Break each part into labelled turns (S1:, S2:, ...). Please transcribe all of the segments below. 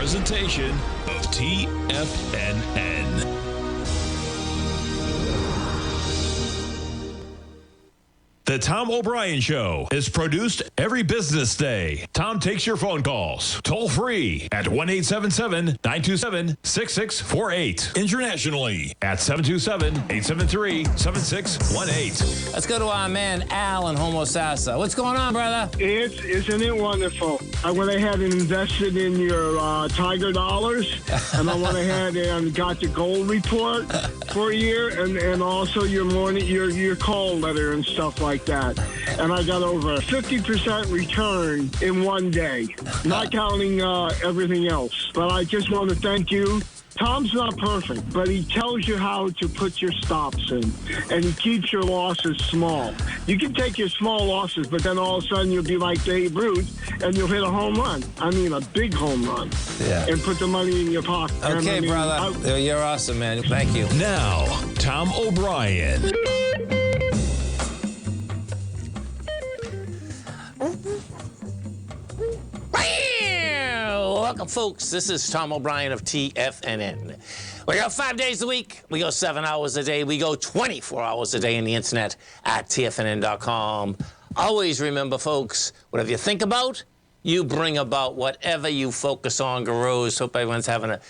S1: presentation of TFNN. The Tom O'Brien Show is produced every business day. Tom takes your phone calls toll free at 1-877-927-6648. Internationally at 727-873-7618.
S2: Let's go to our man Al in Homosassa. What's going on, brother?
S3: Isn't it wonderful? I went ahead and invested in your Tiger dollars, and I went ahead and got the gold report for a year, and also your call letter and stuff like that. And I got over a 50% return in one day, not counting everything else. But I just want to thank you. Tom's not perfect, but he tells you how to put your stops in, and he keeps your losses small. You can take your small losses, but then all of a sudden you'll be like Dave Rhodes, and you'll hit a home run. I mean, a big home run.
S2: Yeah.
S3: And put the money in your pocket.
S2: Okay, brother. You're awesome, man. Thank you.
S1: Now, Tom O'Brien.
S2: Welcome, folks. This is Tom O'Brien of TFNN. We go 5 days a week. We go 7 hours a day. We go 24 hours a day on the internet at TFNN.com. Always remember, folks, whatever you think about, you bring about. Whatever you focus on grows. Hope everyone's having a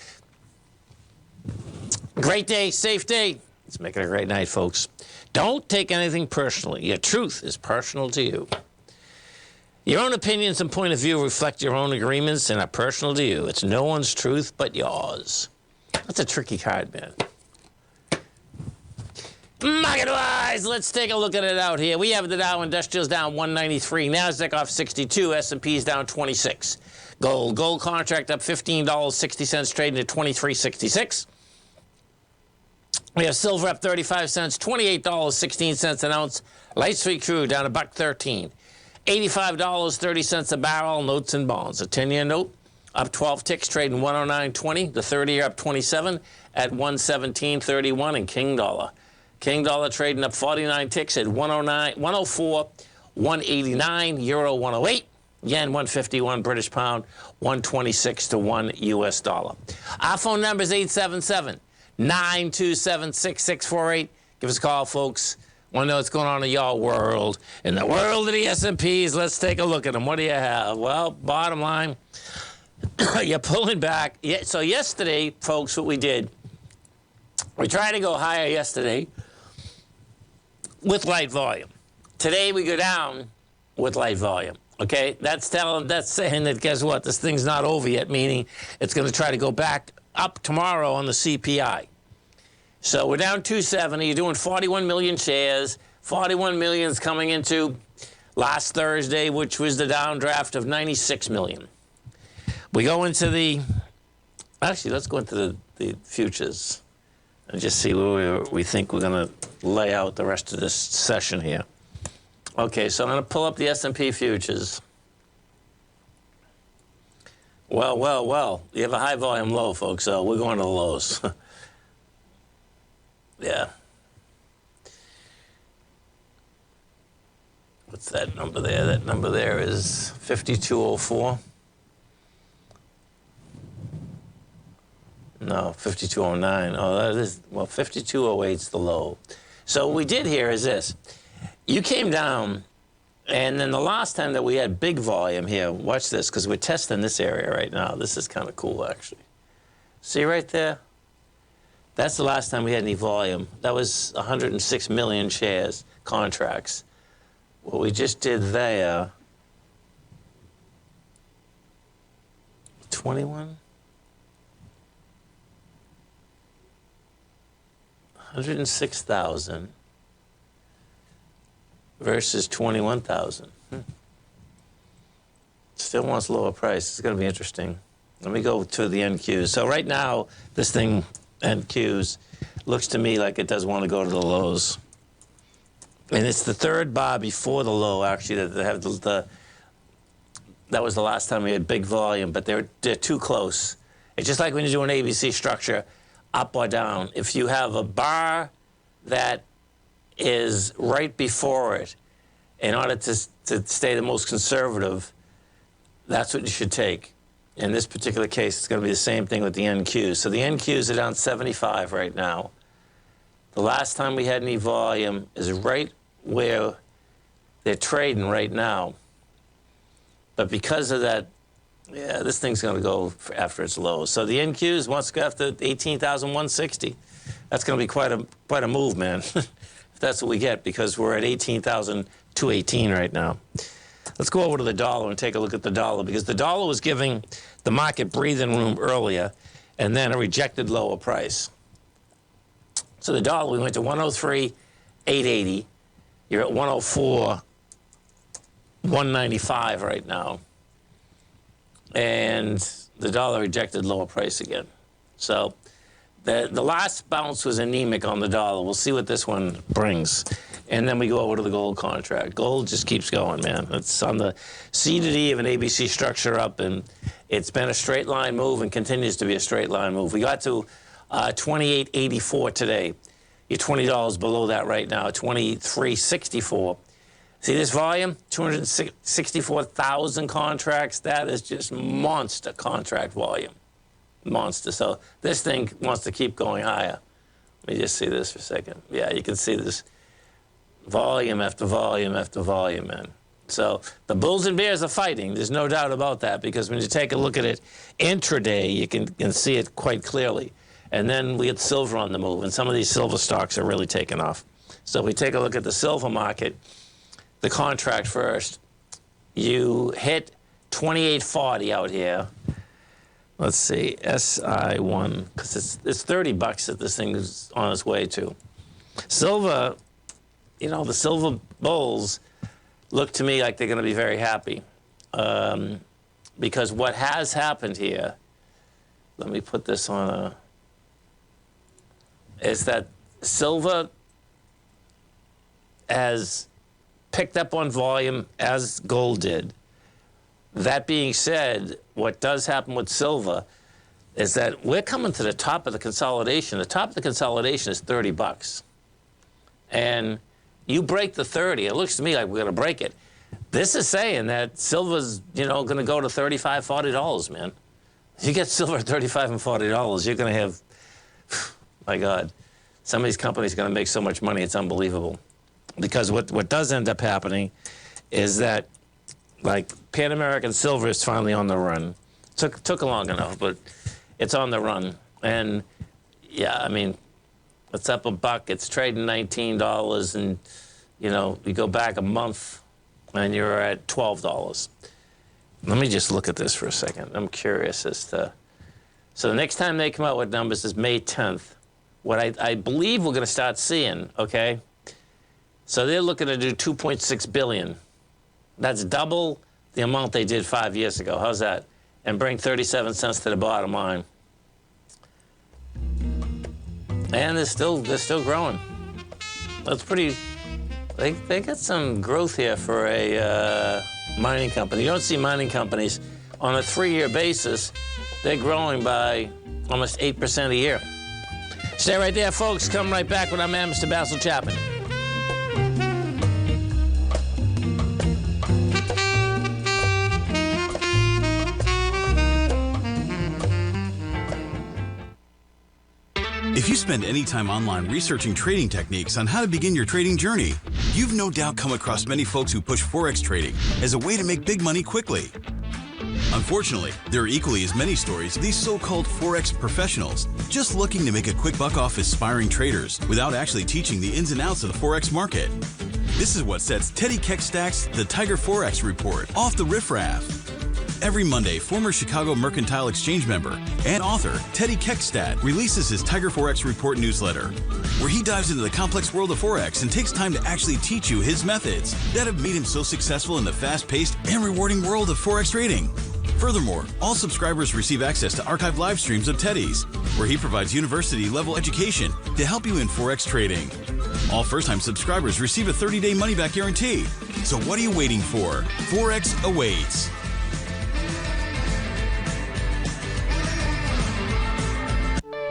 S2: great day, safe day. Let's make it a great night, folks. Don't take anything personally. Your truth is personal to you. Your own opinions and point of view reflect your own agreements and are personal to you. It's no one's truth but yours. That's a tricky card, man. Market-wise, let's take a look at it out here. We have the Dow Industrials down 193, NASDAQ off 62, S&P's down 26. Gold contract up $15.60, trading at $23.66. We have silver up 35 cents, $28.16 an ounce. Light sweet crude down $1.13. $85.30 a barrel, notes and bonds. A 10-year note up 12 ticks, trading 109.20. The 30-year up 27 at 117.31. And King Dollar trading up 49 ticks at 104, 189. Euro 108. Yen 151. British pound 126 to 1 U.S. dollar. Our phone number is 877-927-6648. Give us a call, folks. Want to know what's going on in your world. In the world of the S&Ps, let's take a look at them. What do you have? Well, bottom line, you're pulling back. Yeah, so yesterday, folks, what we did, we tried to go higher yesterday with light volume. Today, we go down with light volume. Okay? That's saying that, guess what? This thing's not over yet, meaning it's going to try to go back up tomorrow on the CPI. So we're down 270. You're doing 41 million shares. 41 million is coming into last Thursday, which was the downdraft of 96 million. We go into let's go into the futures and just see where we think we're going to lay out the rest of this session here. Okay, so I'm going to pull up the S&P futures. Well. You have a high volume low, folks, so we're going to the lows. Yeah. What's that number there? That number there is 5204. No, 5209. Oh, that is, 5208's the low. So what we did here is this. You came down, and then the last time that we had big volume here, watch this, because we're testing this area right now. This is kind of cool, actually. See right there? That's the last time we had any volume. That was 106 million shares, contracts. What we just did there, 21? 106,000 versus 21,000. Still wants lower price. It's going to be interesting. Let me go to the NQs. So right now, this thing, NQs, looks to me like it does want to go to the lows. And it's the third bar before the low, actually, that they have that was the last time we had big volume, but they're too close. It's just like when you do an ABC structure, up or down. If you have a bar that is right before it, in order to stay the most conservative, that's what you should take. in this particular case, it's going to be the same thing with the NQs. So the NQs are down 75 right now. The last time we had any volume is right where they're trading right now. But because of that, yeah, this thing's going to go after its lows. So the NQs wants to go after 18,160. That's going to be quite a move, man, if that's what we get, because we're at 18,218 right now. Let's go over to the dollar and take a look at the dollar, because the dollar was giving the market breathing room earlier and then a rejected lower price. So the dollar, we went to 103.880. You're at 104.195 right now. And the dollar rejected lower price again. So the last bounce was anemic on the dollar. We'll see what this one brings. And then we go over to the gold contract. Gold just keeps going, man. It's on the C to D of an ABC structure up, and it's been a straight line move and continues to be a straight line move. We got to 28.84 today. You're $20 below that right now, 23.64. See this volume? 264,000 contracts. That is just monster contract volume. Monster. So this thing wants to keep going higher. Let me just see this for a second. Yeah, you can see this volume after volume after volume, man. So the bulls and bears are fighting. There's no doubt about that, because when you take a look at it intraday, you can see it quite clearly. And then we had silver on the move, and some of these silver stocks are really taking off. So if we take a look at the silver market, the contract first, you hit 28.40 out here. Let's see, SI1, because it's $30 that this thing is on its way to. Silver, you know, the silver bulls look to me like they're going to be very happy, because what has happened here, let me put this on is that silver has picked up on volume as gold did. That being said, what does happen with silver is that we're coming to the top of the consolidation. The top of the consolidation is $30. And you break the 30, it looks to me like we're going to break it. This is saying that silver's, you know, going to go to $35, $40, man. If you get silver at $35 and $40, you're going to have, my God, some of these companies are going to make so much money, it's unbelievable. Because what does end up happening is that, like, Pan American Silver is finally on the run. Took long enough, but it's on the run. And, yeah, I mean, it's up $1. It's trading $19, and, you know, you go back a month, and you're at $12. Let me just look at this for a second. I'm curious as to... So the next time they come out with numbers is May 10th. What I believe we're going to start seeing, okay? So they're looking to do $2.6 billion. That's double the amount they did 5 years ago. How's that? And bring 37 cents to the bottom line. And they're still growing. That's pretty... They got some growth here for a mining company. You don't see mining companies on a 3-year basis. They're growing by almost 8% a year. Stay right there, folks. Come right back with our man, Mr. Basil Chapman.
S4: If you spend any time online researching trading techniques on how to begin your trading journey, you've no doubt come across many folks who push Forex trading as a way to make big money quickly. Unfortunately, there are equally as many stories of these so-called Forex professionals just looking to make a quick buck off aspiring traders without actually teaching the ins and outs of the Forex market. This is what sets Teddy Keckstack's The Tiger Forex Report off the riffraff. Every Monday, former Chicago Mercantile Exchange member and author Teddy Keckstack releases his Tiger Forex Report newsletter, where he dives into the complex world of Forex and takes time to actually teach you his methods that have made him so successful in the fast-paced and rewarding world of Forex trading. Furthermore, all subscribers receive access to archived live streams of Teddy's, where he provides university-level education to help you in Forex trading. All first-time subscribers receive a 30-day money-back guarantee. So what are you waiting for? Forex awaits.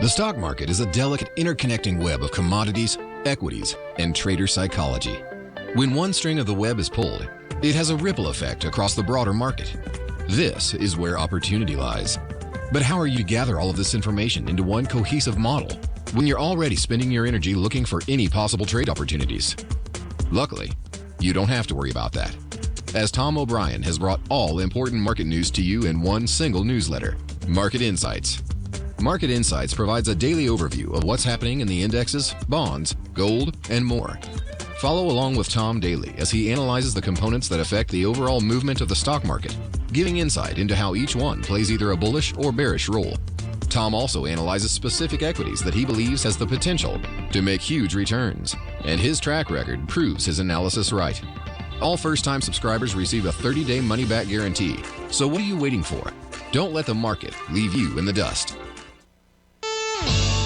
S5: The stock market is a delicate interconnecting web of commodities, equities, and trader psychology. When one string of the web is pulled, it has a ripple effect across the broader market. This is where opportunity lies. But how are you to gather all of this information into one cohesive model when you're already spending your energy looking for any possible trade opportunities? Luckily, you don't have to worry about that, as Tom O'Brien has brought all important market news to you in one single newsletter, Market Insights. Market Insights provides a daily overview of what's happening in the indexes, bonds, gold, and more. Follow along with Tom daily as he analyzes the components that affect the overall movement of the stock market, giving insight into how each one plays either a bullish or bearish role. Tom also analyzes specific equities that he believes has the potential to make huge returns, and his track record proves his analysis right. All first-time subscribers receive a 30-day money-back guarantee. So what are you waiting for? Don't let the market leave you in the dust.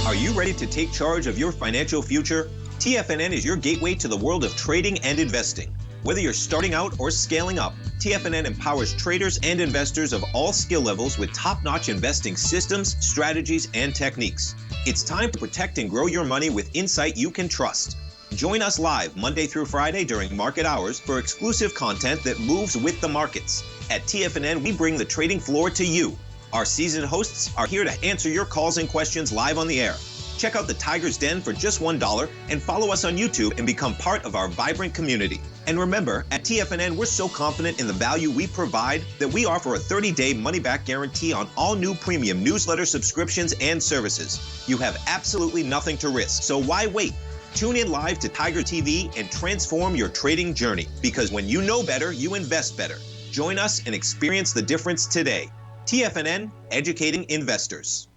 S6: Are you ready to take charge of your financial future? TFNN is your gateway to the world of trading and investing. Whether you're starting out or scaling up, TFNN empowers traders and investors of all skill levels with top-notch investing systems, strategies, and techniques. It's time to protect and grow your money with insight you can trust. Join us live Monday through Friday during market hours for exclusive content that moves with the markets. At TFNN, we bring the trading floor to you. Our seasoned hosts are here to answer your calls and questions live on the air. Check out the Tiger's Den for just $1 and follow us on YouTube and become part of our vibrant community. And remember, at TFNN, we're so confident in the value we provide that we offer a 30-day money-back guarantee on all new premium newsletter subscriptions and services. You have absolutely nothing to risk, so why wait? Tune in live to Tiger TV and transform your trading journey, because when you know better, you invest better. Join us and experience the difference today. TFNN, educating investors.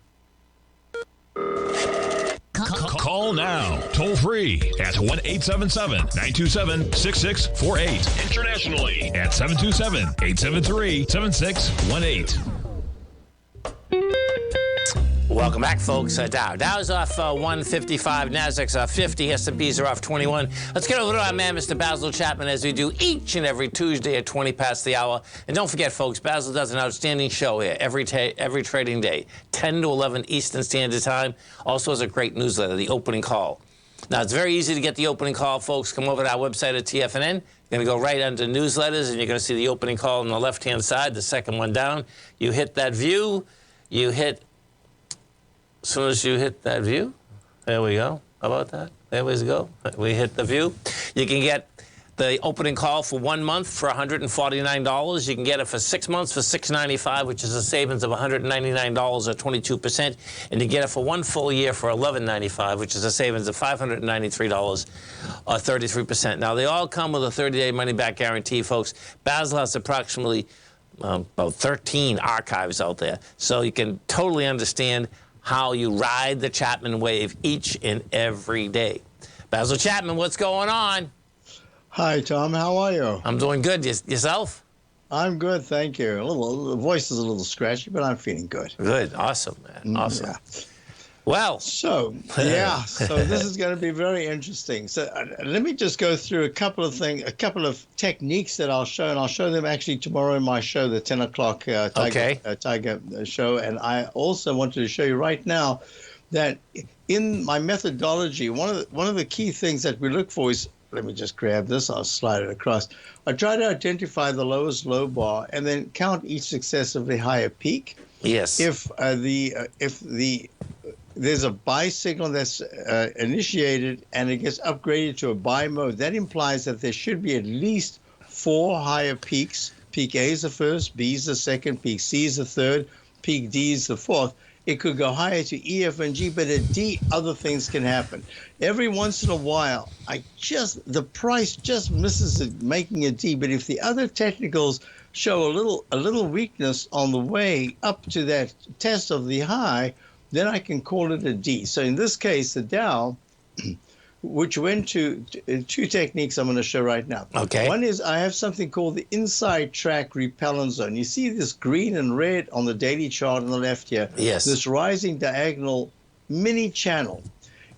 S1: Call now, toll free at 1-877-927-6648. Internationally at 727-873-7618.
S2: Welcome back, folks. Dow's off 155, Nasdaq's off 50, S&Ps are off 21. Let's get over to our man, Mr. Basil Chapman, as we do each and every Tuesday at 20 past the hour. And don't forget, folks, Basil does an outstanding show here every trading day, 10 to 11 Eastern Standard Time. Also has a great newsletter, The Opening Call. Now, it's very easy to get the opening call, folks. Come over to our website at TFNN. You're going to go right under newsletters, and you're going to see the opening call on the left-hand side, the second one down. You hit that view. As soon as you hit that view, there we go. How about that? There we go. We hit the view. You can get the opening call for 1 month for $149. You can get it for 6 months for $695, which is a savings of $199 or 22%. And you get it for 1 full year for $1195, which is a savings of $593 or 33%. Now, they all come with a 30-day money-back guarantee, folks. Basil has approximately about 13 archives out there, so you can totally understand how you ride the Chapman wave each and every day. Basil Chapman, what's going on?
S7: Hi, Tom. How are you?
S2: I'm doing good. Yourself?
S7: I'm good, thank you. The voice is a little scratchy, but I'm feeling good.
S2: Good. Awesome, man. Awesome.
S7: Yeah.
S2: Well.
S7: So this is going to be very interesting. So let me just go through a couple of techniques that I'll show, and I'll show them actually tomorrow in my show, the 10 o'clock Tiger show. And I also wanted to show you right now that in my methodology, one of the key things that we look for is, let me just grab this, I'll slide it across. I try to identify the lowest low bar and then count each successively higher peak.
S2: Yes.
S7: If there's a buy signal that's initiated and it gets upgraded to a buy mode, that implies that there should be at least 4 higher peaks. Peak A is the first, B is the second, peak C is the third, peak D is the fourth. It could go higher to E, F, and G, but at D, other things can happen. Every once in a while, the price just misses it making a D, but if the other technicals show a little weakness on the way up to that test of the high, then I can call it a D. So in this case, the Dow, which went to 2 techniques I'm going to show right now.
S2: Okay.
S7: One is I have something called the inside track repellent zone. You see this green and red on the daily chart on the left here.
S2: Yes.
S7: This rising diagonal mini channel.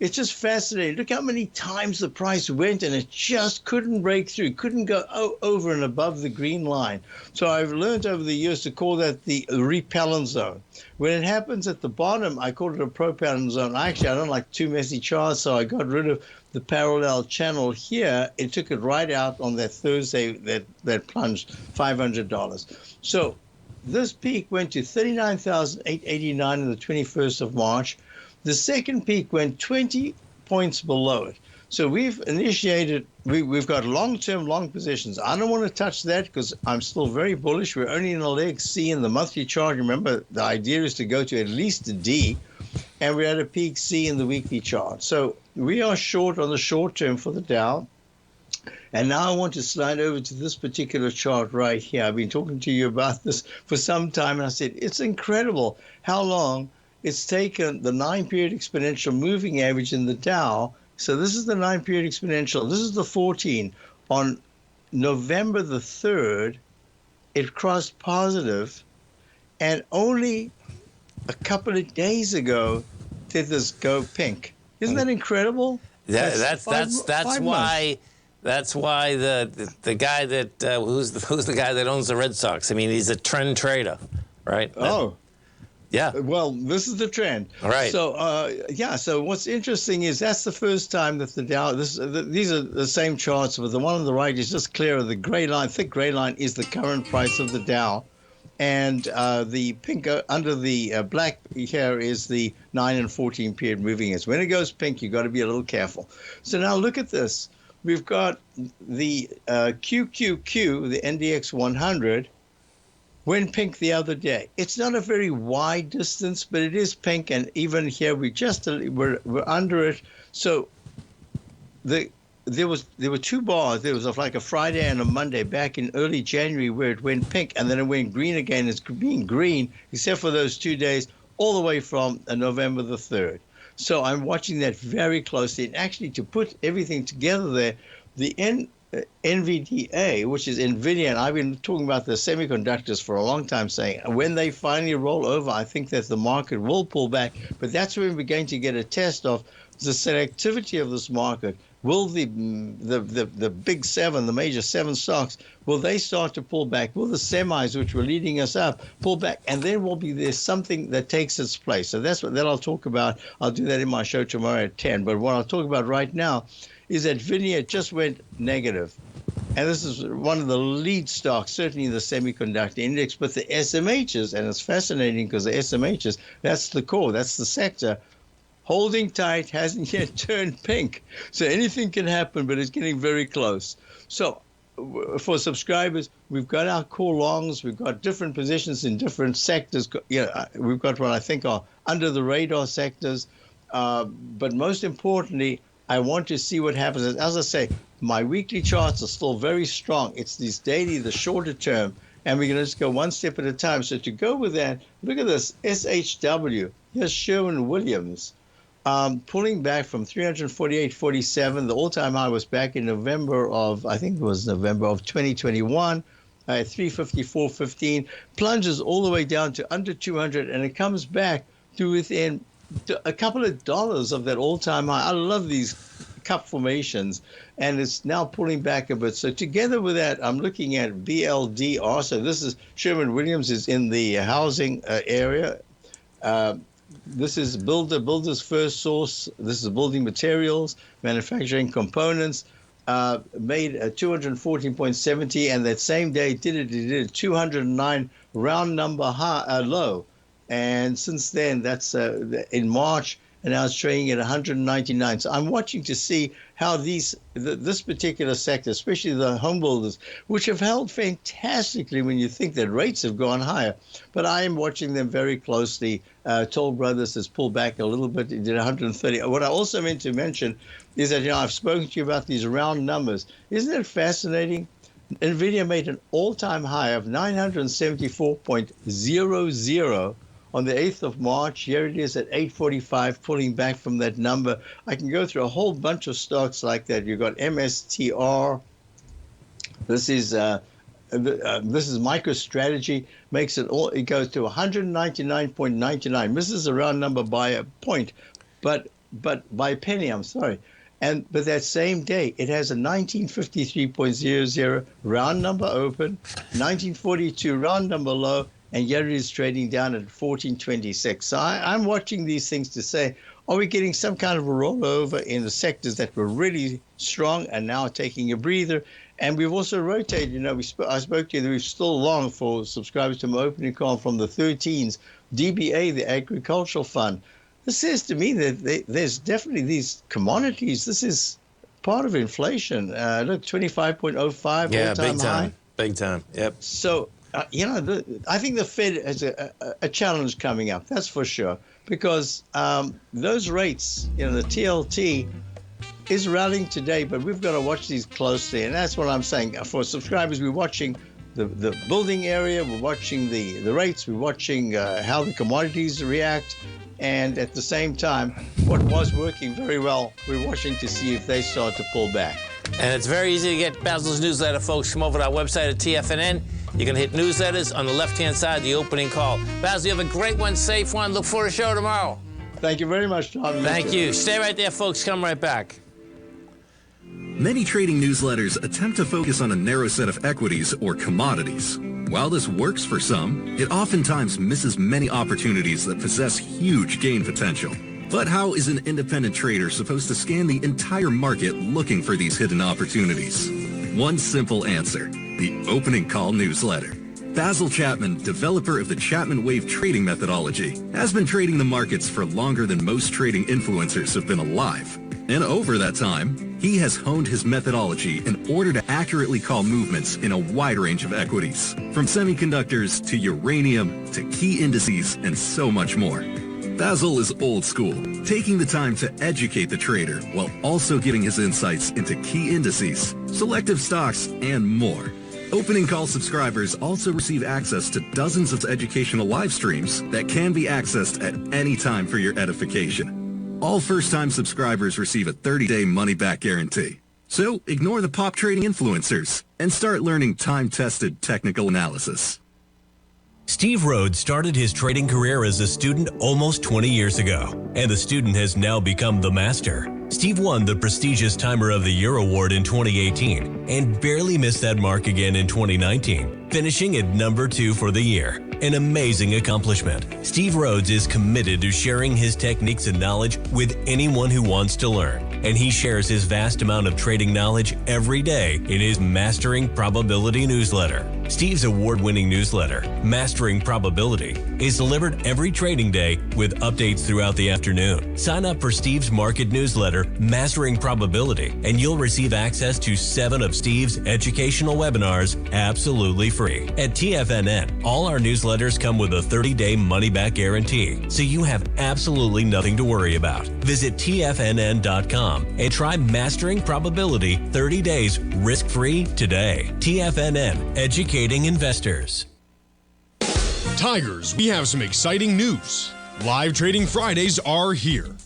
S7: It's just fascinating. Look how many times the price went and it just couldn't break through, couldn't go over and above the green line. So I've learned over the years to call that the repellent zone. When it happens at the bottom, I call it a propellant zone. Actually, I don't like too messy charts, so I got rid of the parallel channel here. It took it right out on that Thursday that plunged $500. So this peak went to 39,889 on the 21st of March. The second peak went 20 points below it. So we've initiated, we've got long-term long positions. I don't want to touch that because I'm still very bullish. We're only in a leg C in the monthly chart. Remember, the idea is to go to at least a D, and we're at a peak C in the weekly chart. So we are short on the short term for the Dow. And now I want to slide over to this particular chart right here. I've been talking to you about this for some time, and I said, it's incredible how long it's taken the 9-period exponential moving average in the Dow. So this is the 9-period exponential. This is the 14. On November the 3rd, it crossed positive, and only a couple of days ago did this go pink. Isn't that incredible?
S2: That's why the guy that who's the guy that owns the Red Sox. I mean, he's a trend trader, right? Yeah.
S7: Well, this is the trend.
S2: All right.
S7: So, so what's interesting is that's the first time that the Dow, these are the same charts, but the one on the right is just clear. The gray line, thick gray line, is the current price of the Dow. And the pink under the black here is the 9 and 14 period moving average. When it goes pink, you've got to be a little careful. So now look at this. We've got the QQQ, the NDX 100, went pink the other day. It's not a very wide distance, but it is pink, and even here we're under it. So there were two bars. There was like a Friday and a Monday back in early January where it went pink, and then it went green again. It's been green except for those 2 days, all the way from November the 3rd. So I'm watching that very closely, and actually to put everything together there, the NVDA, which is NVIDIA, and I've been talking about the semiconductors for a long time, saying when they finally roll over, I think that the market will pull back. But that's when we're going to get a test of the selectivity of this market. Will the big seven, the major seven stocks, will they start to pull back? Will the semis, which were leading us up, pull back? And then there's something that takes its place. So that's what I'll talk about. I'll do that in my show tomorrow at 10. But what I'll talk about right now is that NVIDIA just went negative. And this is one of the lead stocks, certainly in the semiconductor index, but the SMHs, and it's fascinating because the SMHs, that's the core, that's the sector, holding tight, hasn't yet turned pink. So anything can happen, but it's getting very close. So for subscribers, we've got our core longs, we've got different positions in different sectors. We've got what I think are under the radar sectors. But most importantly, I want to see what happens. As I say, my weekly charts are still very strong. It's these daily, the shorter term, and we're going to just go one step at a time. So to go with that, look at this, SHW. Here's Sherwin-Williams. Pulling back from 348.47. The all-time high was back in November of 2021 at 354.15. Plunges all the way down to under 200, and it comes back to within a couple of dollars of that all-time high. I love these cup formations, and it's now pulling back a bit. So together with that, I'm looking at BLDR. So this is Sherwin-Williams is in the housing area. This is Builder's First Source. This is building materials, manufacturing components. Made a 214.70, and that same day it did a 209 round number high, low. And since then, that's in March, and now it's trading at 199. So I'm watching to see how this particular sector, especially the home builders, which have held fantastically when you think that rates have gone higher. But I am watching them very closely. Toll Brothers has pulled back a little bit. It did 130. What I also meant to mention is that, I've spoken to you about these round numbers. Isn't it fascinating? NVIDIA made an all-time high of 974.00 on the 8th of March. Here it is at 845, pulling back from that number. I can go through a whole bunch of stocks like that. You've got MSTR. This is MicroStrategy. Makes it all. It goes to 199.99. Misses a round number by a point, but by a penny. I'm sorry. But that same day, it has a 1953.00 round number open, 1942 round number low, and yet it is trading down at 1426. So I'm watching these things to say, are we getting some kind of a rollover in the sectors that were really strong and now taking a breather? And we've also rotated. You know, I spoke to you. We're still long for subscribers to my opening call from the 13s, DBA, the Agricultural Fund. This says to me that there's definitely these commodities. This is part of inflation. Look, 25.05
S2: Yeah,
S7: all-time
S2: big time.
S7: high.
S2: Big time. Yep.
S7: So, you know, I think the Fed has a challenge coming up. That's for sure. Because those rates, you know, the TLT is rallying today, but we've got to watch these closely. And that's what I'm saying. For subscribers, we're watching the building area, we're watching the rates, we're watching how the commodities react. And at the same time, what was working very well, we're watching to see if they start to pull back.
S2: And it's very easy to get Basil's newsletter, folks. Come over to our website at TFNN. You can hit newsletters on the left-hand side, the opening call. Basil, you have a great one, safe one. Look for the show tomorrow.
S7: Thank you very much, Tom.
S2: Thank you. Stay right there, folks. Come right back.
S8: Many trading newsletters attempt to focus on a narrow set of equities or commodities. While this works for some, it oftentimes misses many opportunities that possess huge gain potential. But how is an independent trader supposed to scan the entire market looking for these hidden opportunities? One simple answer: the opening call newsletter. Basil Chapman, developer of the Chapman Wave trading methodology, has been trading the markets for longer than most trading influencers have been alive. And over that time, he has honed his methodology in order to accurately call movements in a wide range of equities, from semiconductors to uranium to key indices and so much more. Basil is old school, taking the time to educate the trader while also giving his insights into key indices, selective stocks, and more. Opening call subscribers also receive access to dozens of educational live streams that can be accessed at any time for your edification. All first-time subscribers receive a 30-day money-back guarantee. So ignore the pop trading influencers and start learning time-tested technical analysis.
S9: Steve Rhodes started his trading career as a student almost 20 years ago, and the student has now become the master. Steve won the prestigious Timer of the Year award in 2018 and barely missed that mark again in 2019, finishing at number 2 for the year. An amazing accomplishment. Steve Rhodes is committed to sharing his techniques and knowledge with anyone who wants to learn, and he shares his vast amount of trading knowledge every day in his Mastering Probability newsletter. Steve's award-winning newsletter, Mastering Probability, is delivered every trading day with updates throughout the afternoon. Sign up for Steve's market newsletter, Mastering Probability, and you'll receive access to 7 of Steve's educational webinars absolutely free. At TFNN, all our newsletters come with a 30-day money-back guarantee, so you have absolutely nothing to worry about. Visit TFNN.com and try Mastering Probability 30 days risk-free today. TFNN, educating investors.
S10: Tigers, we have some exciting news. Live Trading Fridays are here.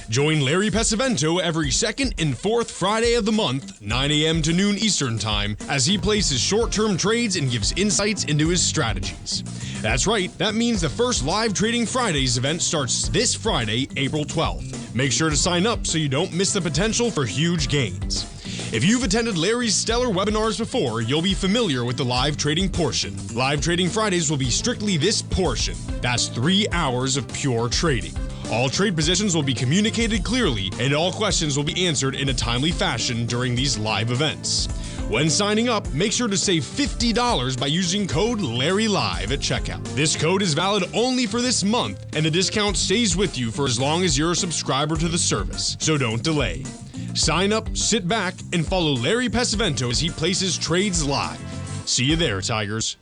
S10: Join Larry Pesavento every second and fourth Friday of the month, 9 a.m. to noon Eastern Time, as he places short-term trades and gives insights into his strategies. That's right, that means the first Live Trading Fridays event starts this Friday, April 12th. Make sure to sign up so you don't miss the potential for huge gains. If you've attended Larry's stellar webinars before, you'll be familiar with the live trading portion. Live Trading Fridays will be strictly this portion. That's 3 hours of pure trading. All trade positions will be communicated clearly, and all questions will be answered in a timely fashion during these live events. When signing up, make sure to save $50 by using code LARRYLIVE at checkout. This code is valid only for this month, and the discount stays with you for as long as you're a subscriber to the service, so don't delay. Sign up, sit back, and follow Larry Pesavento as he places trades live. See you there, Tigers.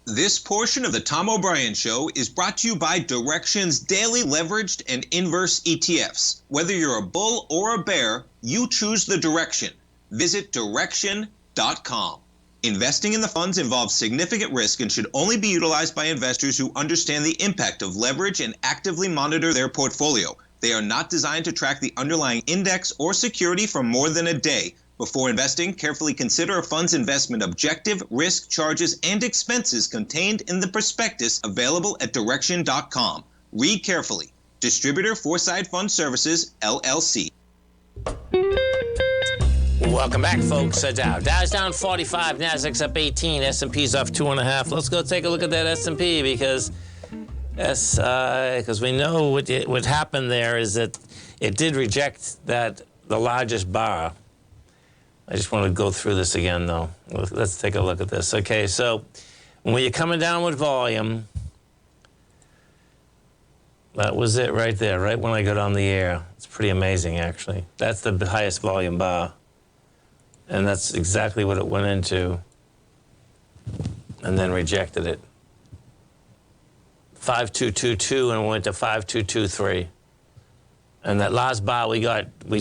S6: This portion of the Tom O'Brien Show is brought to you by Direxion's daily leveraged and inverse ETFs. Whether you're a bull or a bear, you choose the direction. Visit Direxion.com. Investing in the funds involves significant risk and should only be utilized by investors who understand the impact of leverage and actively monitor their portfolio. They are not designed to track the underlying index or security for more than a day. Before investing, carefully consider a fund's investment objective, risk, charges, and expenses contained in the prospectus available at Direxion.com. Read carefully. Distributor Foreside Fund Services, LLC.
S2: Welcome back, folks. Dow's down 45, Nasdaq's up 18, S&P's up 2.5. Let's go take a look at that S&P because we know what happened there is that it did reject the largest bar. I just want to go through this again, though. Let's take a look at this. Okay, so when you're coming down with volume, that was it right there, right when I got on the air. It's pretty amazing, actually. That's the highest volume bar. And that's exactly what it went into and then rejected it. 5222 and went to 5223. And that last bar we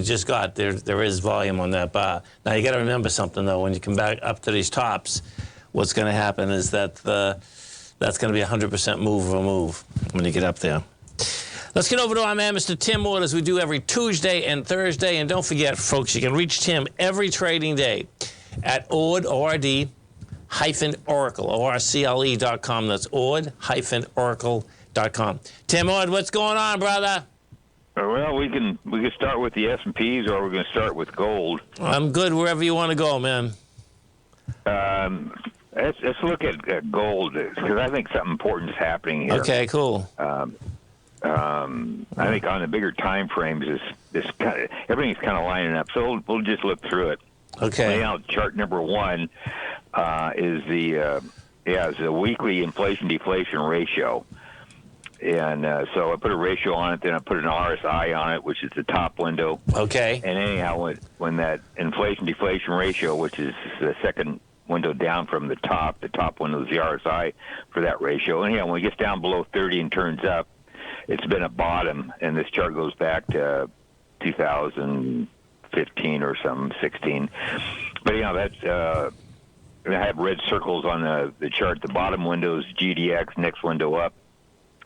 S2: just got, there is volume on that bar. Now you got to remember something though, when you come back up to these tops, what's going to happen is that that's going to be 100% move or move when you get up there. Let's get over to our man, Mr. Tim Ord, as we do every Tuesday and Thursday. And don't forget, folks, you can reach Tim every trading day at Ord, O-R-D, -Oracle, O-R-C-L-E.com. That's Ord, -Oracle.com. Tim Ord, what's going on, brother?
S11: Well, we can start with the S&Ps, or we're going to start with gold.
S2: I'm good wherever you want to go, man.
S11: Let's look at gold, because I think something important is happening here.
S2: Okay, cool.
S11: I think on the bigger time frames, everything's kind of lining up. So we'll just look through it.
S2: Okay.
S11: Now, chart number 1 is the weekly inflation-deflation ratio. And so I put a ratio on it, then I put an RSI on it, which is the top window.
S2: Okay.
S11: And anyhow, when that inflation-deflation ratio, which is the second window down from the top window is the RSI for that ratio. Anyhow, when it gets down below 30 and turns up, it's been a bottom, and this chart goes back to 2015 or something, 16. But, that's... I have red circles on the chart. The bottom window is GDX, next window up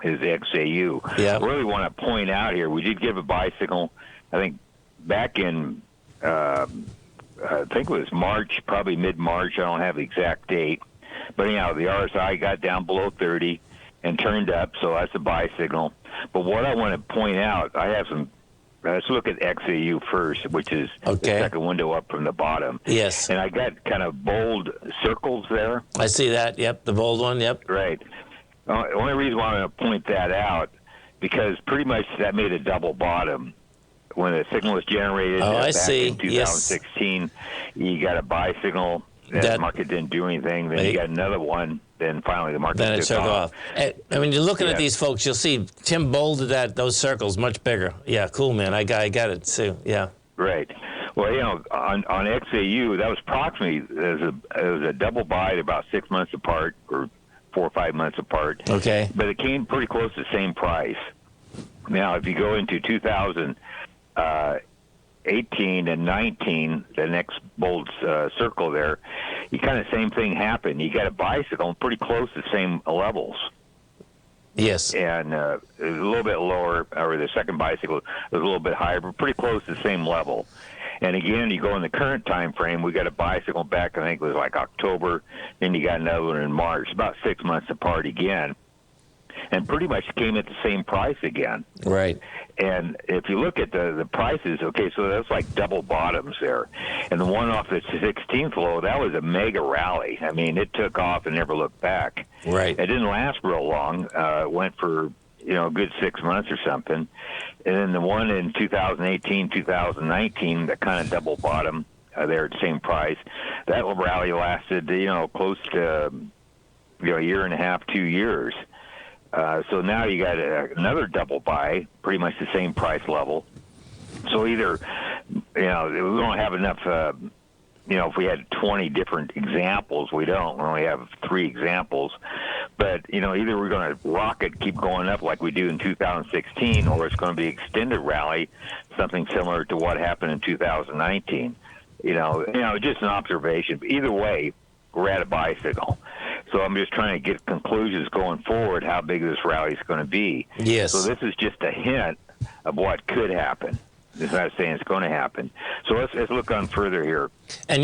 S11: is XAU.
S2: Yeah.
S11: I really want to point out here, we did give a buy signal, I think, back in, I think it was March, probably mid-March. I don't have the exact date. But anyhow, the RSI got down below 30 and turned up, so that's a buy signal. But what I want to point out, I have some, let's look at XAU first, which is the second window up from the bottom.
S2: Yes.
S11: And I got kind of bold circles there.
S2: I see that, yep, the bold one, yep.
S11: Right. The only reason why I'm going to point that out, because pretty much that made a double bottom. When the signal was generated back in 2016, you got a buy signal. The market didn't do anything. Then you got another one. Then finally the market took off.
S2: And when you're looking at these folks, you'll see Tim bolded those circles much bigger. Yeah, cool, man. I got it, too. Yeah.
S11: Right. Well, on XAU, that was approximately, it was a double buy. They're about 6 months apart, or 4 or 5 months apart.
S2: Okay.
S11: But it came pretty close to the same price. Now, if you go into 2018 and 19, the next bold circle there, you kind of same thing happened. You got a bicycle pretty close to the same levels.
S2: Yes.
S11: And it was a little bit lower, or the second bicycle was a little bit higher, but pretty close to the same level. And again, you go in the current time frame, we got a bicycle back, I think it was like October, then you got another one in March, about 6 months apart again. And pretty much came at the same price again.
S2: Right.
S11: And if you look at the prices, okay, so that's like double bottoms there. And the one off the 16th low, that was a mega rally. I mean, it took off and never looked back.
S2: Right.
S11: It didn't last real long. It went for, a good 6 months or something. And then the one in 2018, 2019, that kind of double bottom there at the same price, that rally lasted, close to, a year and a half, 2 years. So now you got another double buy, pretty much the same price level. So either, we don't have enough, if we had 20 different examples, we don't. We only have 3 examples. But, either we're going to rocket, keep going up like we do in 2016, or it's going to be extended rally, something similar to what happened in 2019. Just an observation. But either way, we're at a buy signal. So I'm just trying to get conclusions going forward how big this rally is going to be.
S2: Yes.
S11: So this is just a hint of what could happen. It's not saying it's going to happen. So let's look on further here.
S2: And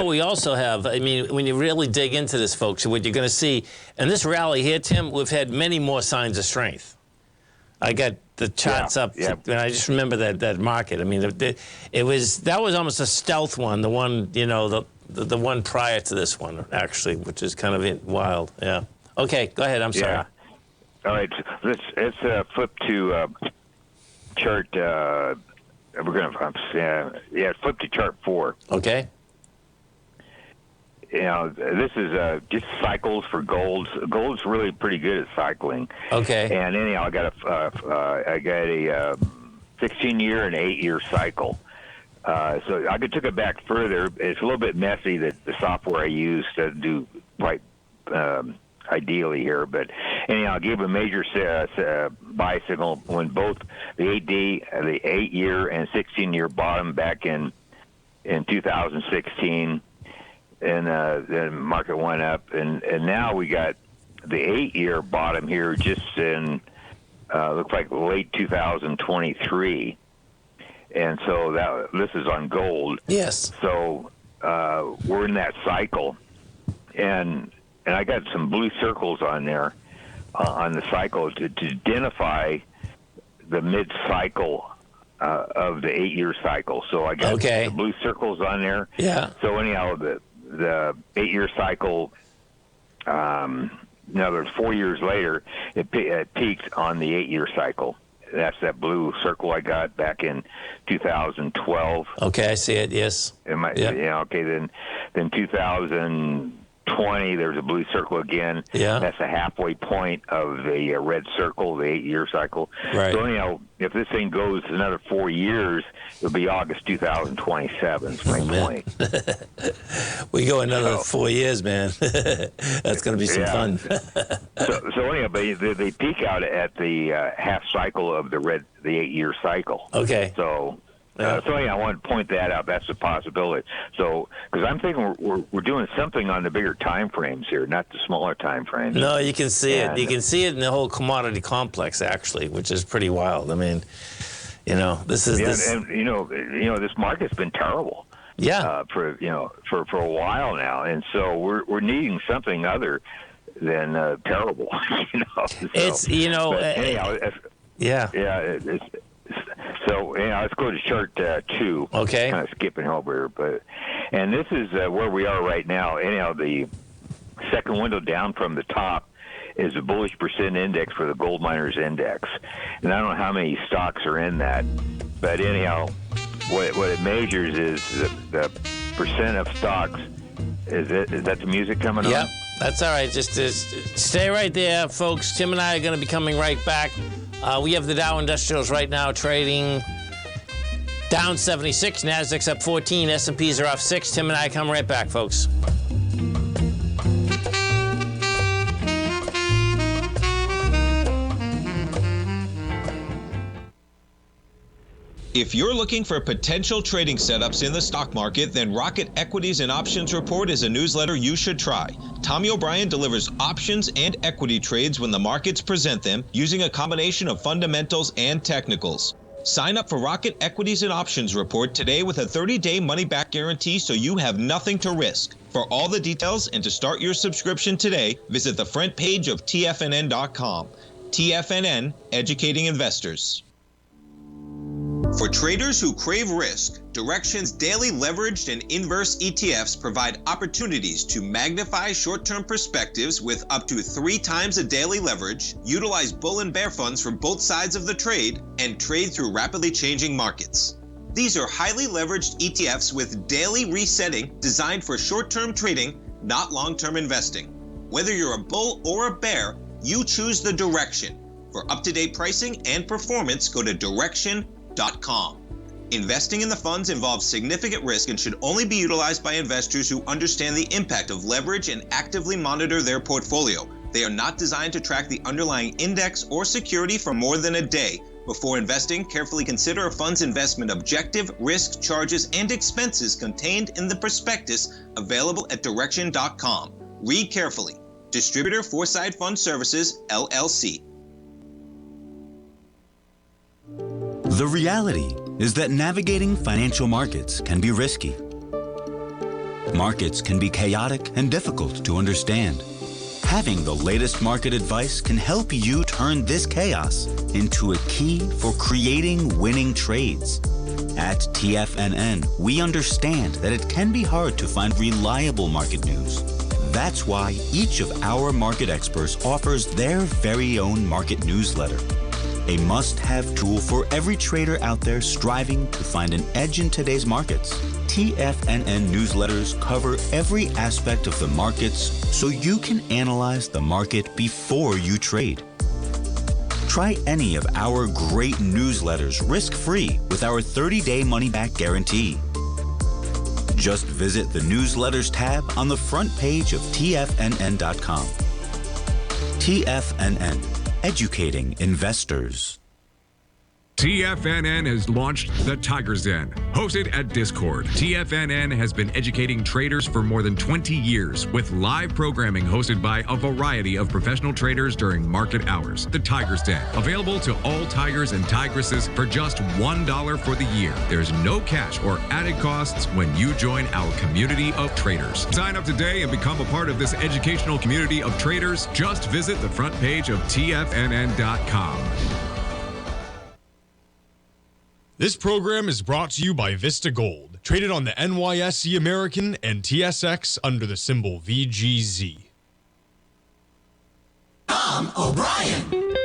S2: we also have, when you really dig into this, folks, what you're going to see, in this rally here, Tim, we've had many more signs of strength. I got the charts up, and I just remember that market. That was almost a stealth one, the one, the one prior to this one, actually, which is kind of wild. Yeah. Okay, go ahead. I'm sorry.
S11: Yeah. All right. Let's flip to chart. We're going to flip to chart 4.
S2: Okay.
S11: this is just cycles for golds. Gold's really pretty good at cycling.
S2: Okay.
S11: And anyhow, I got a 16-year and 8-year cycle. So I took it back further. It's a little bit messy, the software I use to do quite ideally here. But anyhow, I gave a major buy signal when both the 8D, the 8-year and 16-year bottom back in 2016. And the market went up. And now we got the 8-year bottom here just in, looks like late 2023. And so this is on gold.
S2: Yes.
S11: So we're in that cycle, and I got some blue circles on there on the cycle to identify the mid-cycle of the 8-year cycle. So I got the blue circles on there.
S2: Yeah.
S11: So anyhow, the 8-year cycle. Another 4 years later, it peaked on the 8-year cycle. That's that blue circle I got back in 2012.
S2: Okay, I see it. Yes.
S11: Okay. Then 2020, there's a blue circle again.
S2: Yeah.
S11: That's the halfway point of the red circle, the 8-year cycle.
S2: Right.
S11: So anyhow, if this thing goes another 4 years, it'll be August 2027. Is my point.
S2: We go another 4 years, man. That's going to be some fun.
S11: so anyhow, but they peak out at the half cycle of the 8-year cycle.
S2: Okay.
S11: So anyhow, I want to point that out. That's a possibility. So, because I'm thinking we're doing something on the bigger time frames here, not the smaller time frames.
S2: No, you can see it. You can see it in the whole commodity complex, actually, which is pretty wild. I mean, this is
S11: and this market's been terrible.
S2: Yeah.
S11: For a while now, and so we're needing something other than terrible.
S2: It's
S11: anyhow,
S2: yeah.
S11: So let's go to chart 2.
S2: Okay.
S11: Kind of skipping over here, and this is where we are right now. Anyhow, the second window down from the top is the bullish percent index for the gold miners index, and I don't know how many stocks are in that, but anyhow, what it measures is the percent of stocks. Is that the music coming on?
S2: Yep, that's all right. Just stay right there, folks. Tim and I are going to be coming right back. We have the Dow Industrials right now trading down 76. Nasdaq's up 14. S&Ps are off 6. Tim and I come right back, folks.
S6: If you're looking for potential trading setups in the stock market, then Rocket Equities and Options Report is a newsletter you should try. Tommy O'Brien delivers options and equity trades when the markets present them, using a combination of fundamentals and technicals. Sign up for Rocket Equities and Options Report today with a 30-day money-back guarantee, so you have nothing to risk. For all the details and to start your subscription today, visit the front page of TFNN.com. TFNN, educating investors. For traders who crave risk, Direxion's daily leveraged and inverse ETFs provide opportunities to magnify short-term perspectives with up to 3 times a daily leverage, utilize bull and bear funds from both sides of the trade, and trade through rapidly changing markets. These are highly leveraged ETFs with daily resetting designed for short-term trading, not long-term investing. Whether you're a bull or a bear, you choose the Direxion. For up-to-date pricing and performance, go to Direxion.com. Investing in the funds involves significant risk and should only be utilized by investors who understand the impact of leverage and actively monitor their portfolio. They are not designed to track the underlying index or security for more than a day. Before investing, carefully consider a fund's investment objective, risk, charges, and expenses contained in the prospectus available at Direxion.com. Read carefully. Distributor Foresight Fund Services, LLC.
S12: The reality is that navigating financial markets can be risky. Markets can be chaotic and difficult to understand. Having the latest market advice can help you turn this chaos into a key for creating winning trades. At TFNN, we understand that it can be hard to find reliable market news. That's why each of our market experts offers their very own market newsletter. A must-have tool for every trader out there striving to find an edge in today's markets. TFNN newsletters cover every aspect of the markets so you can analyze the market before you trade. Try any of our great newsletters risk-free with our 30-day money-back guarantee. Just visit the Newsletters tab on the front page of TFNN.com. TFNN, educating investors.
S13: TFNN has launched the Tiger's Den. Hosted at Discord, TFNN has been educating traders for more than 20 years with live programming hosted by a variety of professional traders during market hours. The Tiger's Den, available to all tigers and tigresses for just $1 for the year. There's no cash or added costs when you join our community of traders. Sign up today and become a part of this educational community of traders. Just visit the front page of TFNN.com.
S10: This program is brought to you by Vista Gold, traded on the NYSE American and TSX under the symbol VGZ.
S14: Tom O'Brien.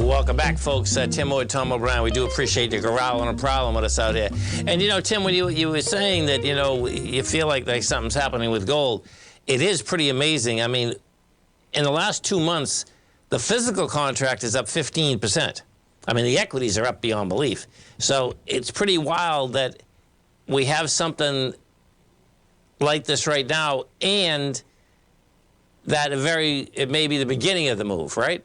S2: Welcome back, folks. Tim Wood, Tom O'Brien. We do appreciate you growling a problem with us out here. And, Tim, when you were saying that, you feel like something's happening with gold, it is pretty amazing. I mean, in the last 2 months, the physical contract is up 15%. I mean, the equities are up beyond belief. So it's pretty wild that we have something like this right now, and that it may be the beginning of the move, right?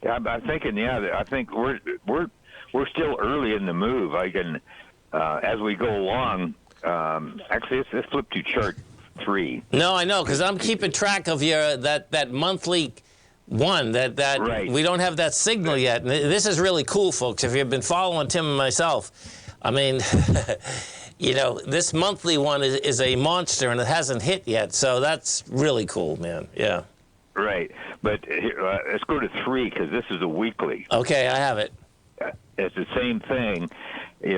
S11: Yeah, I'm thinking. Yeah, I think we're still early in the move. I can, as we go along. Actually, let's flip to chart 3.
S2: No, I know, because I'm keeping track of that monthly one that right. We don't have that signal yet. And this is really cool, folks. If you've been following Tim and myself, I mean, this monthly one is a monster, and it hasn't hit yet. So that's really cool, man. Yeah.
S11: Right. But here, let's go to 3 because this is a weekly.
S2: Okay, I have it.
S11: It's the same thing. You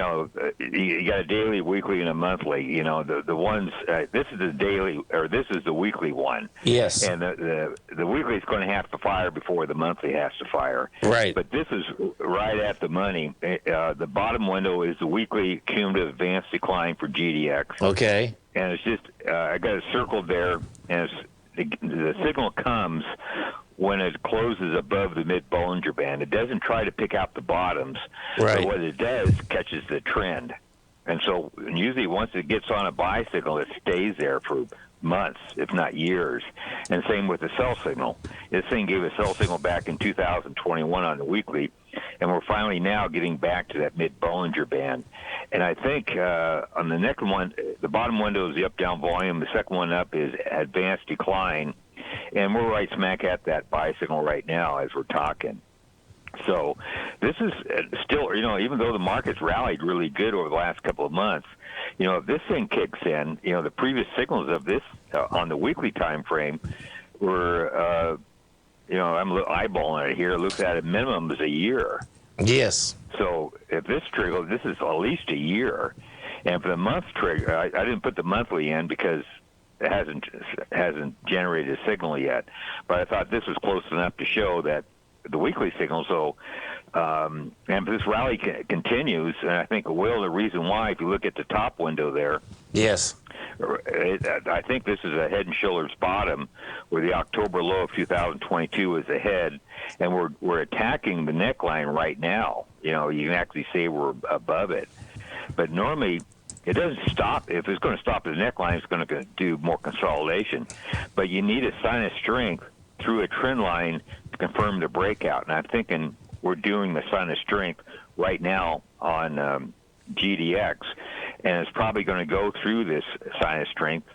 S11: got a daily, weekly, and a monthly. The ones. This is the daily, or this is the weekly one.
S2: Yes.
S11: And the weekly is going to have to fire before the monthly has to fire.
S2: Right.
S11: But this is right at the money. The bottom window is the weekly cumulative advanced decline for GDX.
S2: Okay.
S11: And it's just I got it circled there, and the signal comes when it closes above the mid-Bollinger Band. It doesn't try to pick out the bottoms,
S2: right.
S11: But what it does catches the trend. And so usually once it gets on a buy signal, it stays there for months, if not years. And same with the sell signal. This thing gave a sell signal back in 2021 on the weekly, and we're finally now getting back to that mid-Bollinger Band. And I think on the next one, the bottom window is the up-down volume. The second one up is advanced decline. And we're right smack at that buy signal right now as we're talking. So this is still, even though the market's rallied really good over the last couple of months, if this thing kicks in, the previous signals of this on the weekly time frame were, I'm eyeballing it here, it looks at a minimum as a year.
S2: Yes.
S11: So if this trigger, this is at least a year. And for the month trigger, I didn't put the monthly in because it hasn't generated a signal yet, but I thought this was close enough to show that the weekly signal. So, and if this rally continues, and I think it will, the reason why, if you look at the top window there,
S2: yes,
S11: I think this is a head and shoulders bottom, where the October low of 2022 is ahead, and we're attacking the neckline right now. You can actually say we're above it, but normally it doesn't stop. If it's going to stop at the neckline, it's going to do more consolidation. But you need a sign of strength through a trend line to confirm the breakout. And I'm thinking we're doing the sign of strength right now on GDX. And it's probably going to go through this sign of strength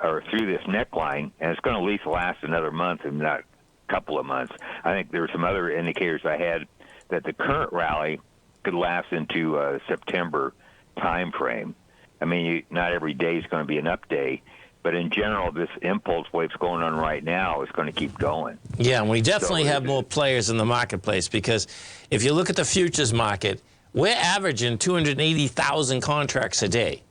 S11: or through this neckline. And it's going to at least last another month, if not a couple of months. I think there were some other indicators I had that the current rally could last into September time frame. I mean, not every day is going to be an up day, but in general, this impulse wave's going on right now is going to keep going.
S2: Yeah, and we definitely have more players in the marketplace, because if you look at the futures market, we're averaging 280,000 contracts a day.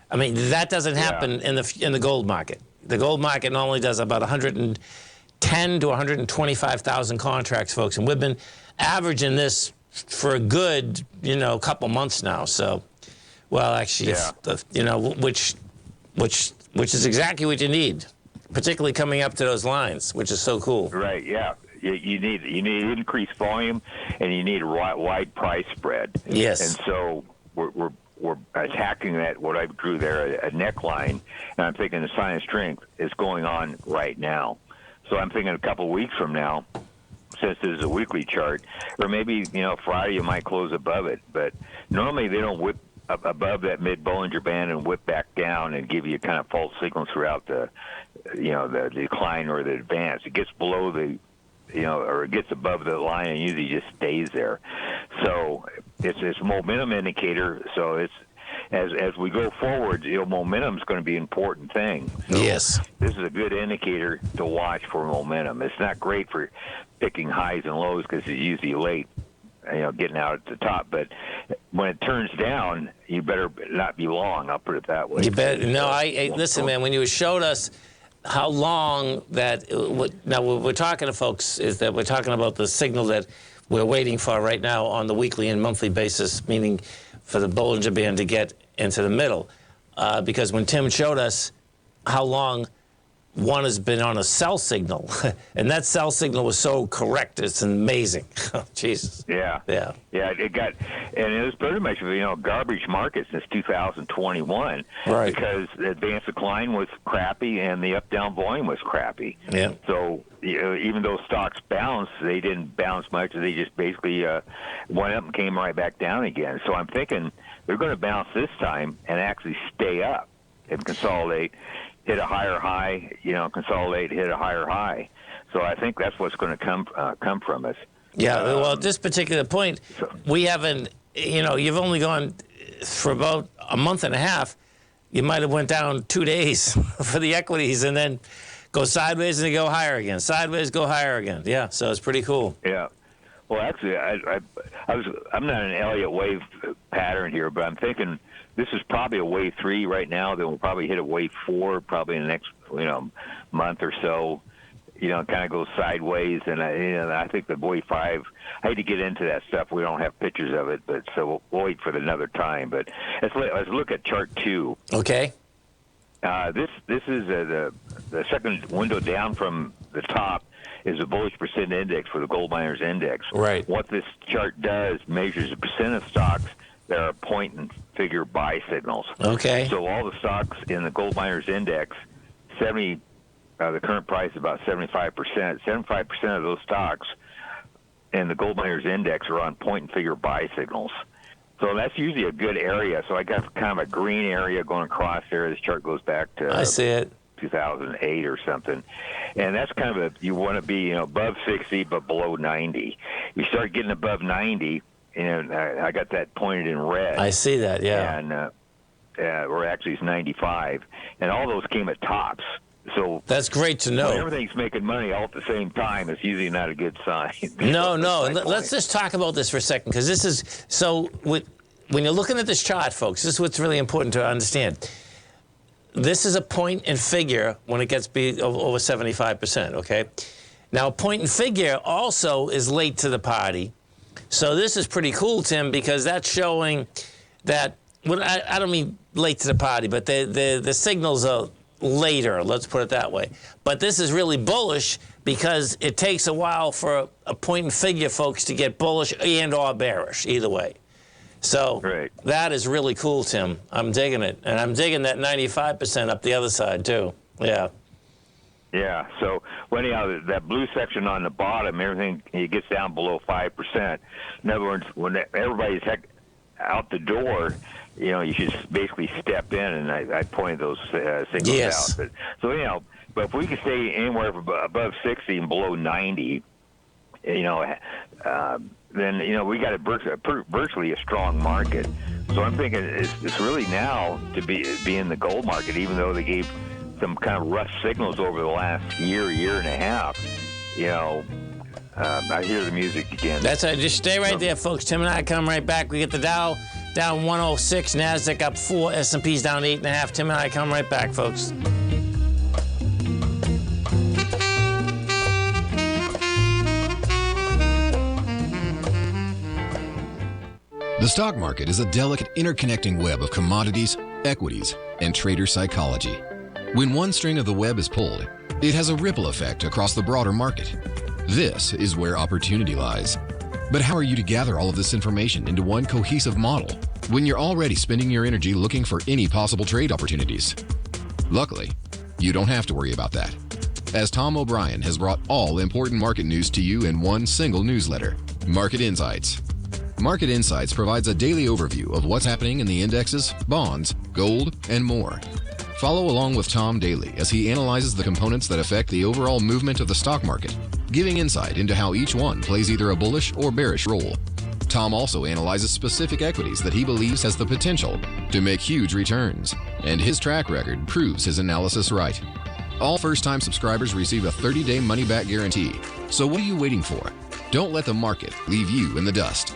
S2: I mean, that doesn't happen in the gold market. The gold market normally does about 110 to 125,000 contracts, folks, and we've been averaging this for a good, couple months now. So Well, actually, it's which is exactly what you need, particularly coming up to those lines, which is so cool.
S11: Right. Yeah. You need increased volume, and you need a wide price spread.
S2: Yes.
S11: And so we're attacking that, what I drew there, a neckline, and I'm thinking the sign of strength is going on right now. So I'm thinking a couple of weeks from now, since this is a weekly chart, or maybe Friday you might close above it, but normally they don't whip up above that mid Bollinger Band and whip back down and give you kind of false signals throughout the decline or the advance. It gets below the or it gets above the line and usually just stays there. So it's a momentum indicator. So it's as we go forward, momentum is going to be an important thing. So
S2: yes.
S11: This is a good indicator to watch for momentum. It's not great for picking highs and lows because it's usually late, getting out at the top. But when it turns down, you better not be long. I'll put it that way.
S2: You bet. No, listen, man. When you showed us how long that, now what we're talking to folks is that we're talking about the signal that we're waiting for right now on the weekly and monthly basis, meaning for the Bollinger Band to get into the middle. Because when Tim showed us how long one has been on a sell signal, and that sell signal was so correct, it's amazing. Jesus.
S11: Yeah. It was pretty much garbage market since 2021,
S2: right?
S11: Because the advance decline was crappy and the up down volume was crappy.
S2: Yeah.
S11: So even though stocks bounced, they didn't bounce much. They just basically went up and came right back down again. So I'm thinking they're going to bounce this time and actually stay up and consolidate. Hit a higher high, consolidate, hit a higher high. So I think that's what's going to come from us.
S2: Yeah, well, at this particular point, we haven't, you've only gone for about a month and a half. You might have went down 2 days for the equities and then go sideways and go higher again. Sideways, go higher again. Yeah, so it's pretty cool.
S11: Yeah. Well, actually, I'm not an Elliott wave pattern here, but I'm thinking this is probably a wave 3 right now. Then we'll probably hit a wave 4 probably in the next month or so. Kind of goes sideways, and I think the wave 5. I hate to get into that stuff. We don't have pictures of it, but so we'll wait for another time. But let's look at chart 2.
S2: Okay.
S11: This is the second window down from the top is the bullish percent index for the gold miners index.
S2: Right.
S11: What this chart does measures the percent of stocks that are point and figure buy signals.
S2: Okay.
S11: So all the stocks in the gold miners index, the current price is about 75%. 75% of those stocks in the gold miners index are on point and figure buy signals. So that's usually a good area. So I got kind of a green area going across there. This chart goes back to
S2: I see it.
S11: 2008 or something. And that's kind of you want to be above 60 but below 90. You start getting above 90, and I got that pointed in red.
S2: I see that, yeah.
S11: And or actually it's 95, and all those came at tops. So
S2: that's great to know.
S11: When everything's making money all at the same time, it's usually not a good sign.
S2: No. Let's just talk about this for a second, because this is so. When you're looking at this chart, folks, this is what's really important to understand. This is a point and figure when it gets over 75%. Okay. Now, point and figure also is late to the party. So this is pretty cool, Tim, because that's showing that, well, I don't mean late to the party, but the signals are later, let's put it that way. But this is really bullish because it takes a while for a point and figure folks to get bullish and or bearish, either way. So that is really cool, Tim. I'm digging it. And I'm digging that 95% up the other side, too. Yeah.
S11: Yeah, so anyhow, that blue section on the bottom, everything it gets down below 5%. In other words, when everybody's out the door, you should basically step in, and I pointed those signals out. But, so but if we can stay anywhere above 60 and below 90, then we got virtually a strong market. So I'm thinking it's really now to be in the gold market, even though they gave some kind of rough signals over the last year and a half. I hear the music again.
S2: That's right. Just stay right there, folks. Tim and I come right back. We get the Dow down 106, NASDAQ up 4, S&P's down 8.5. Tim and I come right back, folks.
S5: The stock market is a delicate interconnecting web of commodities, equities, and trader psychology. When one string of the web is pulled, it has a ripple effect across the broader market. This is where opportunity lies. But how are you to gather all of this information into one cohesive model when you're already spending your energy looking for any possible trade opportunities? Luckily, you don't have to worry about that, as Tom O'Brien has brought all important market news to you in one single newsletter, Market Insights. Market Insights provides a daily overview of what's happening in the indexes, bonds, gold, and more. Follow along with Tom daily as he analyzes the components that affect the overall movement of the stock market, giving insight into how each one plays either a bullish or bearish role. Tom also analyzes specific equities that he believes has the potential to make huge returns, and his track record proves his analysis right. All first-time subscribers receive a 30-day money-back guarantee. So what are you waiting for? Don't let the market leave you in the dust.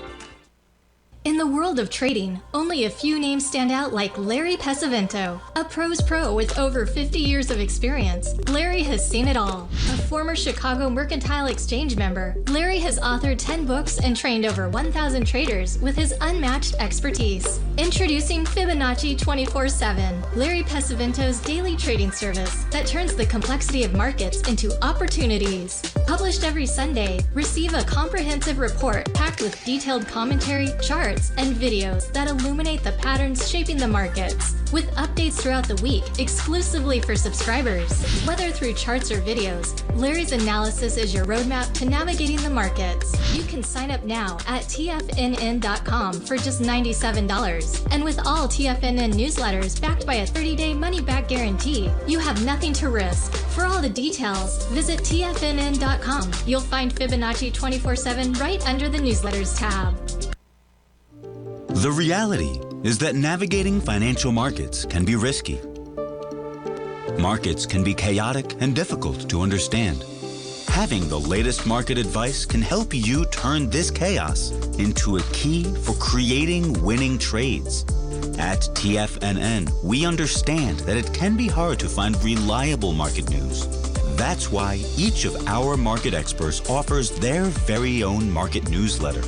S15: In the world of trading, only a few names stand out like Larry Pesavento, a pro's pro with over 50 years of experience. Larry has seen it all. A former Chicago Mercantile Exchange member, Larry has authored 10 books and trained over 1,000 traders with his unmatched expertise. Introducing Fibonacci 24/7, Larry Pesavento's daily trading service that turns the complexity of markets into opportunities. Published every Sunday, receive a comprehensive report packed with detailed commentary, charts, and videos that illuminate the patterns shaping the markets, with updates throughout the week exclusively for subscribers. Whether through charts or videos, Larry's analysis is your roadmap to navigating the markets. You can sign up now at TFNN.com for just $97. And with all TFNN newsletters backed by a 30-day money-back guarantee, you have nothing to risk. For all the details, visit TFNN.com. You'll find Fibonacci 24/7 right under the newsletters tab.
S12: The reality is that navigating financial markets can be risky. Markets can be chaotic and difficult to understand. Having the latest market advice can help you turn this chaos into a key for creating winning trades. At TFNN, we understand that it can be hard to find reliable market news. That's why each of our market experts offers their very own market newsletter.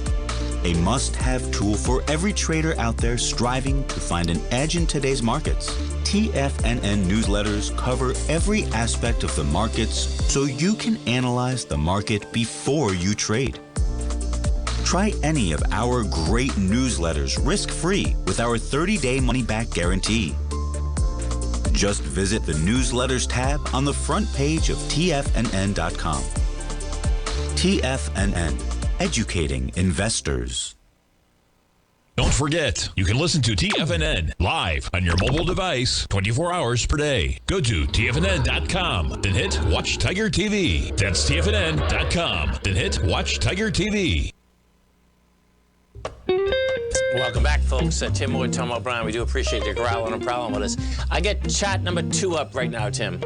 S12: A must-have tool for every trader out there striving to find an edge in today's markets. TFNN newsletters cover every aspect of the markets so you can analyze the market before you trade. Try any of our great newsletters risk-free with our 30-day money-back guarantee. Just visit the Newsletters tab on the front page of TFNN.com. TFNN. Educating investors.
S1: Don't forget, you can listen to TFNN live on your mobile device 24 hours per day. Go to TFNN.com, then hit Watch Tiger TV. That's TFNN.com, then hit Watch Tiger TV.
S2: Welcome back, folks. Tim Wood, Tom O'Brien. We do appreciate your growling and prowling with us. I get chart number 2 up right now, Tim.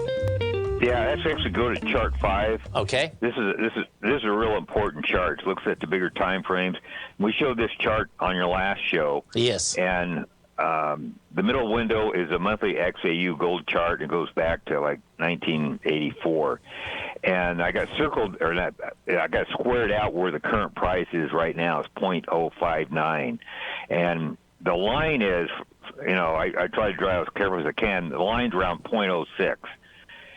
S11: Yeah, let's actually go to chart 5.
S2: Okay.
S11: This is a real important chart. It looks at the bigger time frames. We showed this chart on your last show.
S2: Yes.
S11: And the middle window is a monthly XAU gold chart. It goes back to like 1984. And I got I got squared out where the current price is right now. It's 0.059. And the line is, I try to drive as careful as I can. The line's around 0.06.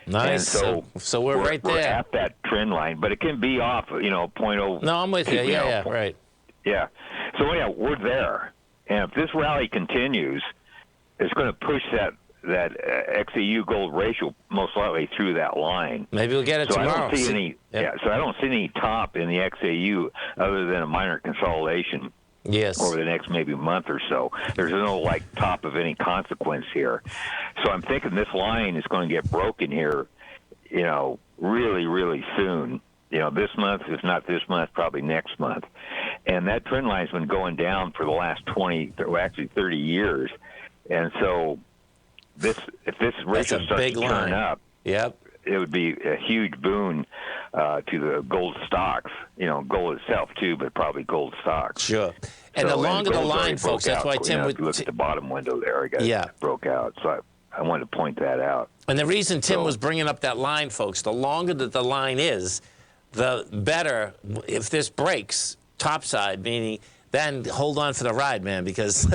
S2: Nice.
S11: And
S2: so we're right there.
S11: We're at that trend line, but it can be off, 0.0.
S2: No, I'm with you. Yeah, right.
S11: Yeah. So anyhow, we're there, and if this rally continues, it's going to push that XAU gold ratio most likely through that line.
S2: Maybe we'll get it tomorrow.
S11: I don't see any. Yep. So I don't see any top in the XAU other than a minor consolidation.
S2: Yes.
S11: Over the next maybe month or so. There's no top of any consequence here. So I'm thinking this line is going to get broken here, really, really soon. This month, if not this month, probably next month. And that trend line's been going down for the last 30 years. And so if this ratio starts to turn up,
S2: yep,
S11: it would be a huge boon to the gold stocks, gold itself too, but probably gold stocks.
S2: Sure. And the longer the line, folks, that's why Tim would...
S11: If you look at the bottom window there, it broke out. So I wanted to point that out.
S2: And the reason Tim was bringing up that line, folks, the longer that the line is, the better, if this breaks topside, meaning then hold on for the ride, man, because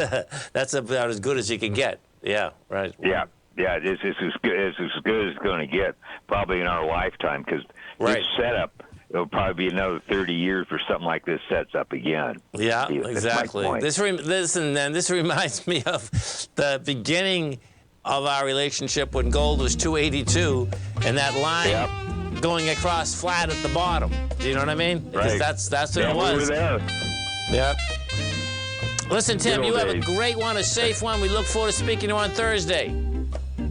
S2: that's about as good as you can get. Yeah, right.
S11: Yeah, it's as good as it's going to get, probably in our lifetime, because this setup, it'll probably be another 30 years for something like this sets up again.
S2: Yeah, exactly. This reminds me of the beginning of our relationship when gold was 282, and that line going across flat at the bottom. Do you know what I mean? Because that's what it was.
S11: We were there.
S2: Yep. Listen, Tim, you have a great one, a safe one. We look forward to speaking to you on Thursday.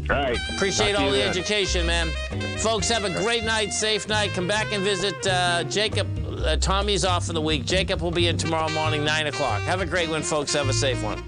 S11: Right.
S2: Appreciate all the education, man. Folks, have a great night, safe night. Come back and visit Jacob. Tommy's off for the week. Jacob will be in tomorrow morning, 9 o'clock. Have a great one, folks. Have a safe one.